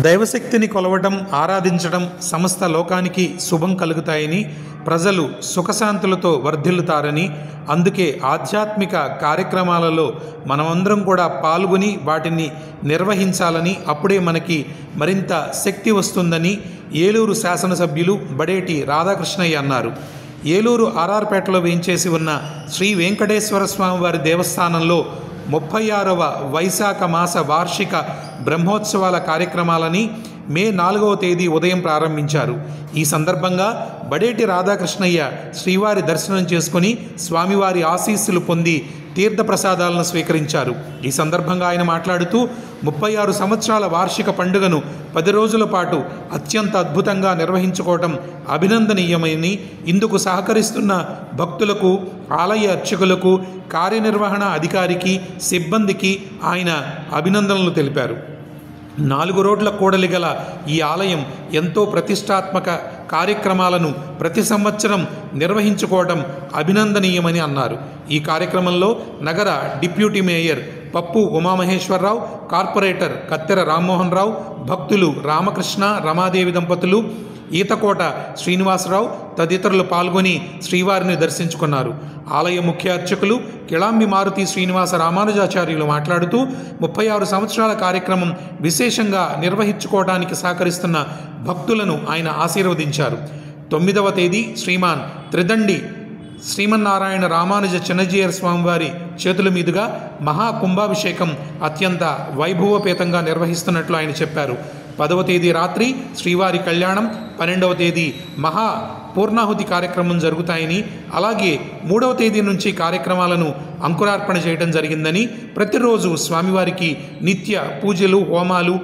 దైవశక్తిని కొలవడం, ఆరాధించడం సమస్త లోకానికి శుభం కలుగుతాయని, ప్రజలు సుఖశాంతులతో వర్ధిల్లుతారని, అందుకే ఆధ్యాత్మిక కార్యక్రమాలలో మనమందరం కూడా పాల్గొని వాటిని నిర్వహించాలని, అప్పుడే మనకి మరింత శక్తి వస్తుందని ఏలూరు శాసనసభ్యులు బడేటి రాధాకృష్ణయ్య అన్నారు. ఏలూరు ఆర్ఆర్పేటలో వేయించేసి ఉన్న శ్రీ వెంకటేశ్వర స్వామివారి దేవస్థానంలో 36వ వైశాఖ మాస వార్షిక బ్రహ్మోత్సవాల కార్యక్రమాలని మే 4వ తేదీ ఉదయం ప్రారంభించారు. ఈ సందర్భంగా బడేటి రాధాకృష్ణయ్య శ్రీవారి దర్శనం చేసుకుని స్వామివారి ఆశీస్సులు పొంది తీర్థప్రసాదాలను స్వీకరించారు. ఈ సందర్భంగా ఆయన మాట్లాడుతూ 36 సంవత్సరాల వార్షిక పండుగను 10 రోజుల పాటు అత్యంత అద్భుతంగా నిర్వహించుకోవటం అభినందనీయమని, ఇందుకు సహకరిస్తున్న భక్తులకు, ఆలయ అర్చకులకు, కార్యనిర్వహణ అధికారికి, సిబ్బందికి ఆయన అభినందనలు తెలిపారు. 4 రోడ్ల కూడలి గల ఈ ఆలయం ఎంతో ప్రతిష్టాత్మక కార్యక్రమాలను ప్రతి సంవత్సరం నిర్వహించుకోవడం అభినందనీయమని అన్నారు. ఈ కార్యక్రమంలో నగర డిప్యూటీ మేయర్ పప్పు ఉమామహేశ్వరరావు, కార్పొరేటర్ కత్తెర రామ్మోహన్ రావు, భక్తులు రామకృష్ణ, రమాదేవి దంపతులు, ఈతకోట శ్రీనివాసరావు తదితరులు పాల్గొని శ్రీవారిని దర్శించుకున్నారు. ఆలయ ముఖ్య అర్చకులు కిళాంబి మారుతి శ్రీనివాస రామానుజాచార్యులు మాట్లాడుతూ 36 సంవత్సరాల కార్యక్రమం విశేషంగా నిర్వహించుకోవడానికి సహకరిస్తున్న భక్తులను ఆయన ఆశీర్వదించారు. 9వ తేదీ శ్రీమాన్ త్రిదండి శ్రీమన్నారాయణ రామానుజ చిన్నజీయర్ స్వామివారి చేతుల మీదుగా మహాకుంభాభిషేకం అత్యంత వైభవపేతంగా నిర్వహిస్తున్నట్లు ఆయన చెప్పారు. 10వ తేదీ రాత్రి శ్రీవారి కళ్యాణం, 12వ తేదీ మహా పూర్ణాహుతి కార్యక్రమం జరుగుతాయని, అలాగే 3వ తేదీ నుంచి కార్యక్రమాలను అంకురార్పణ చేయడం జరిగిందని, ప్రతిరోజు స్వామివారికి నిత్య పూజలు, హోమాలు,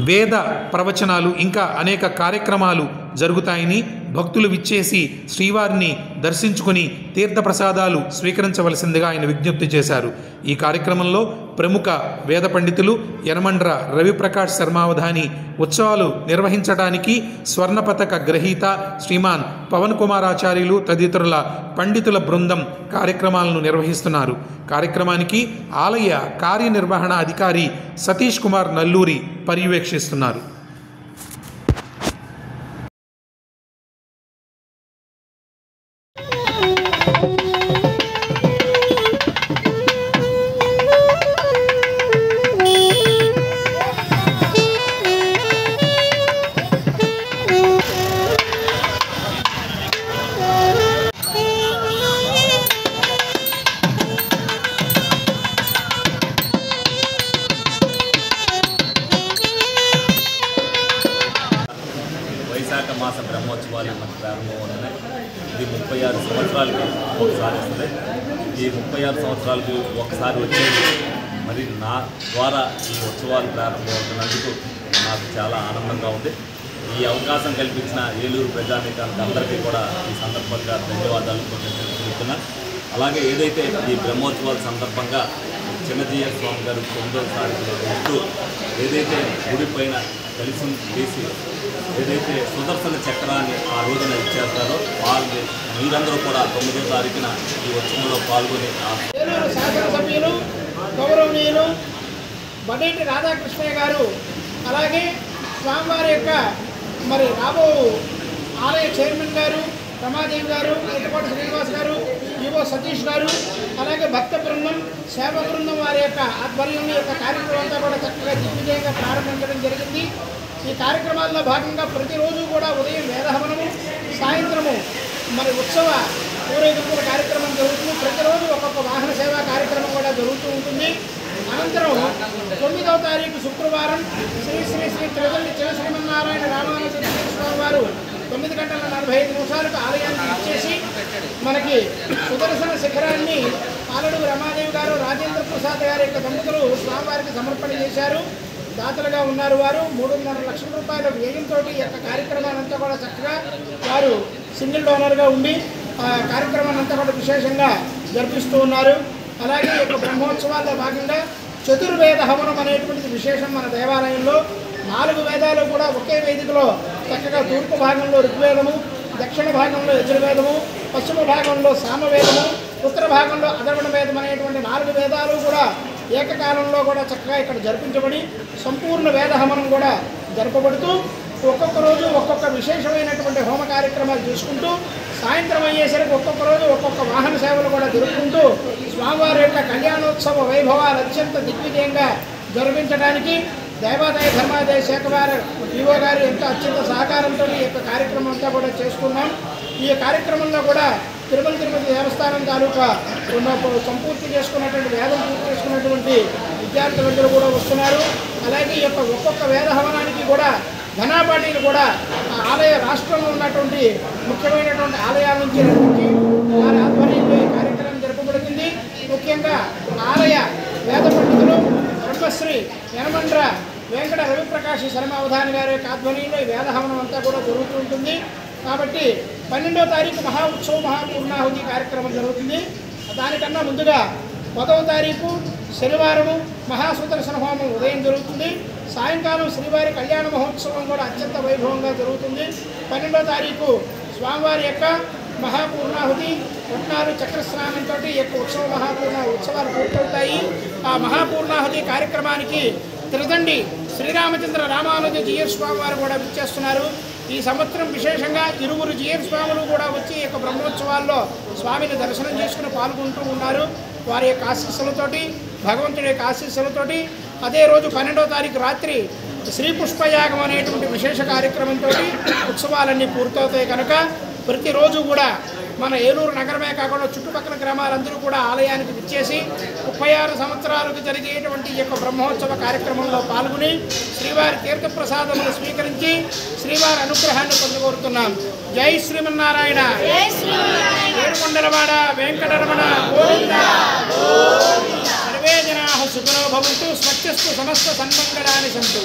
వేద ప్రవచనాలు ఇంకా అనేక కార్యక్రమాలు జరుగుతాయని, భక్తులు విచ్చేసి శ్రీవారిని దర్శించుకుని తీర్థప్రసాదాలు స్వీకరించవలసిందిగా ఆయన విజ్ఞప్తి చేశారు. ఈ కార్యక్రమంలో ప్రముఖ వేద పండితులు యనమండ్ర రవిప్రకాష్ శర్మావధాని ఉత్సవాలు నిర్వహించడానికి స్వర్ణ పతక గ్రహీత శ్రీమాన్ పవన్ కుమారాచార్యులు తదితరుల పండితుల బృందం కార్యక్రమాలను నిర్వహిస్తున్నారు. కార్యక్రమానికి ఆలయ కార్యనిర్వహణ అధికారి సతీష్ కుమార్ నల్లూరి పర్యవేక్షిస్తున్నారు. వైశాఖ మాస బ్రహ్మోత్సవాలు మనకు ప్రారంభమవుతున్నాయి. ఇది 36 సంవత్సరాలకి ఒకసారి వస్తుంది. ఈ 36 సంవత్సరాలకు ఒకసారి వచ్చేది మరి నా ద్వారా ఈ ఉత్సవాలు ప్రారంభమవుతున్నందుకు నాకు చాలా ఆనందంగా ఉంది. ఈ అవకాశం కల్పించిన ఏలూరు ప్రజానీకానికి అందరికీ కూడా ఈ సందర్భంగా ధన్యవాదాలు తెలుపుతున్నా. అలాగే ఏదైతే ఈ బ్రహ్మోత్సవాల సందర్భంగా చిన్నజీయర్ స్వామి గారు 9వ వస్తూ ఏదైతే గుడి పైన కలిసి వేసి ఏదైతే సుదర్శన చక్రాన్ని ఆ రోజున ఇచ్చేస్తారో వాళ్ళని మీరందరూ కూడా 9వ తారీఖున ఈ ఉత్సవంలో పాల్గొని ఏలూరు శాసనసభ్యులు గౌరవనీయులు బడేటి రాధాకృష్ణయ్య గారు, అలాగే స్వామివారి యొక్క మరి రాబో ఆలయ చైర్మన్ గారు రమాదేవి గారు, ఈతకోట శ్రీనివాస్ గారు, ఈవో సతీష్ గారు, అలాగే భక్త బృందం, సేవ బృందం వారి యొక్క ఆధ్వర్యంలో యొక్క కార్యక్రమం అంతా కూడా చక్కగా దిగ్విజయంగా ప్రారంభించడం జరిగింది. ఈ కార్యక్రమాల్లో భాగంగా ప్రతిరోజు కూడా ఉదయం వేదహవనము, సాయంత్రము మరి ఉత్సవ ఊరేగింపుల కార్యక్రమం జరుగుతుంది. ప్రతిరోజు ఒక్కొక్క వాహన సేవా కార్యక్రమం కూడా జరుగుతూ ఉంటుంది. అనంతరం 9వ తారీఖు శుక్రవారం శ్రీ శ్రీ శ్రీ త్రిదండి శ్రీమన్నారాయణ రామానుజ స్వామి వారు 9 గంటల 45 నిమిషాలకు ఆలయానికి ఇచ్చేసి మనకి సుదర్శన శిఖరాన్ని పాలడుగు రమాదేవి గారు, రాజేంద్ర ప్రసాద్ గారి యొక్క దంపతులు స్వామివారికి సమర్పణ చేశారు. దాతలుగా ఉన్నారు. వారు 3.5 లక్షల రూపాయల వ్యయంతో ఈ యొక్క కార్యక్రమాన్నంతా కూడా చక్కగా వారు సింగిల్ డోనర్గా ఉండి ఆ కార్యక్రమాన్ని అంతా కూడా విశేషంగా జరిపిస్తూ ఉన్నారు. అలాగే ఈ యొక్క బ్రహ్మోత్సవాల్లో భాగంగా చతుర్వేద హవనం అనేటువంటిది విశేషం. మన దేవాలయంలో 4 వేదాలు కూడా ఒకే వేదికలో చక్కగా తూర్పు భాగంలో ఋగ్వేదము, దక్షిణ భాగంలో యజుర్వేదము, పశ్చిమ భాగంలో సామవేదము, ఉత్తర భాగంలో అధర్వణ వేదం అనేటువంటి 4 వేదాలు కూడా ఏకకాలంలో కూడా చక్కగా ఇక్కడ జరిపించబడి సంపూర్ణ వేదహవనం కూడా జరపబడుతూ ఒక్కొక్క రోజు ఒక్కొక్క విశేషమైనటువంటి హోమ కార్యక్రమాలు చూసుకుంటూ సాయంత్రం అయ్యేసరికి ఒక్కొక్క రోజు ఒక్కొక్క వాహన సేవలు కూడా జరుపుకుంటూ స్వామివారి యొక్క కళ్యాణోత్సవ వైభవాలు అత్యంత దిగ్విజయంగా జరిపించడానికి దేవాదాయ ధర్మాదాయ శాఖ వారు ఈవో గారు ఎంతో అత్యంత సహకారంతో ఈ యొక్క కార్యక్రమం అంతా కూడా చేసుకున్నాం. ఈ కార్యక్రమంలో కూడా తిరుపతి దేవస్థానం తాలూకా సంపూర్తి చేసుకున్నటువంటి వేదం పూర్తి చేసుకున్నటువంటి విద్యార్థులందరూ కూడా వస్తున్నారు. అలాగే ఈ యొక్క ఒక్కొక్క వేద హవనానికి కూడా ఘనాపాటీలు కూడా ఆలయ రాష్ట్రంలో ఉన్నటువంటి ముఖ్యమైనటువంటి ఆలయాల నుంచి రప్పించి వారి ఆధ్వర్యంలో ఈ కార్యక్రమం జరపబడుతుంది. ముఖ్యంగా ఆలయ వేద పండితులు బ్రహ్మశ్రీ యనమండ్ర వెంకట రవిప్రకాశ్ శర్మ అవధాని గారి యొక్క ఆధ్వర్యంలో ఈ వేదహవనం అంతా కూడా జరుగుతూ ఉంటుంది. కాబట్టి 12వ తారీఖు మహా ఉత్సవ మహాపూర్ణాహుతి కార్యక్రమం జరుగుతుంది. దానికన్నా ముందుగా 10వ తారీఖు శనివారము మహాసుదర్శన హోమం ఉదయం జరుగుతుంది. సాయంకాలం శ్రీవారి కళ్యాణ మహోత్సవం కూడా అత్యంత వైభవంగా జరుగుతుంది. 12వ తారీఖు స్వామివారి యొక్క మహాపూర్ణాహుతి రత్నాలు చక్రస్నానంతో ఈ యొక్క ఉత్సవాలు పూర్తవుతాయి. ఆ మహాపూర్ణాహుతి కార్యక్రమానికి త్రిదండి శ్రీరామచంద్ర రామానుజ జీయర్ స్వామి వారు కూడా విచ్చేస్తున్నారు. ఈ సంవత్సరం విశేషంగా ఇరువురు జీయర్ స్వాములు కూడా వచ్చి ఈ యొక్క బ్రహ్మోత్సవాల్లో స్వామిని దర్శనం చేసుకుని పాల్గొంటూ ఉన్నారు. వారి యొక్క ఆశీస్సులతోటి భగవంతుడి యొక్క ఆశీస్సులతోటి అదే రోజు 12వ తారీఖు రాత్రి శ్రీ పుష్పయాగం అనేటువంటి విశేష కార్యక్రమంతో ఉత్సవాలన్నీ పూర్తవుతాయి. కనుక ప్రతిరోజు కూడా మన ఏలూరు నగరమే కాకుండా చుట్టుపక్కల గ్రామాలందరూ కూడా ఆలయానికి విచ్చేసి 36 సంవత్సరాలకు జరిగేటువంటి ఈ యొక్క బ్రహ్మోత్సవ కార్యక్రమంలో పాల్గొని శ్రీవారి తీర్థప్రసాదములు స్వీకరించి శ్రీవారి అనుగ్రహాన్ని పొందగోరుతున్నాం. జై శ్రీమన్నారాయణ, ఏడుకొండలవాడ వెంకటరమణ గోవింద. సర్వే జనాః సుఖినో భవంతు, స్వచ్ఛస్తు సమస్త సన్మంగళాని సంతు.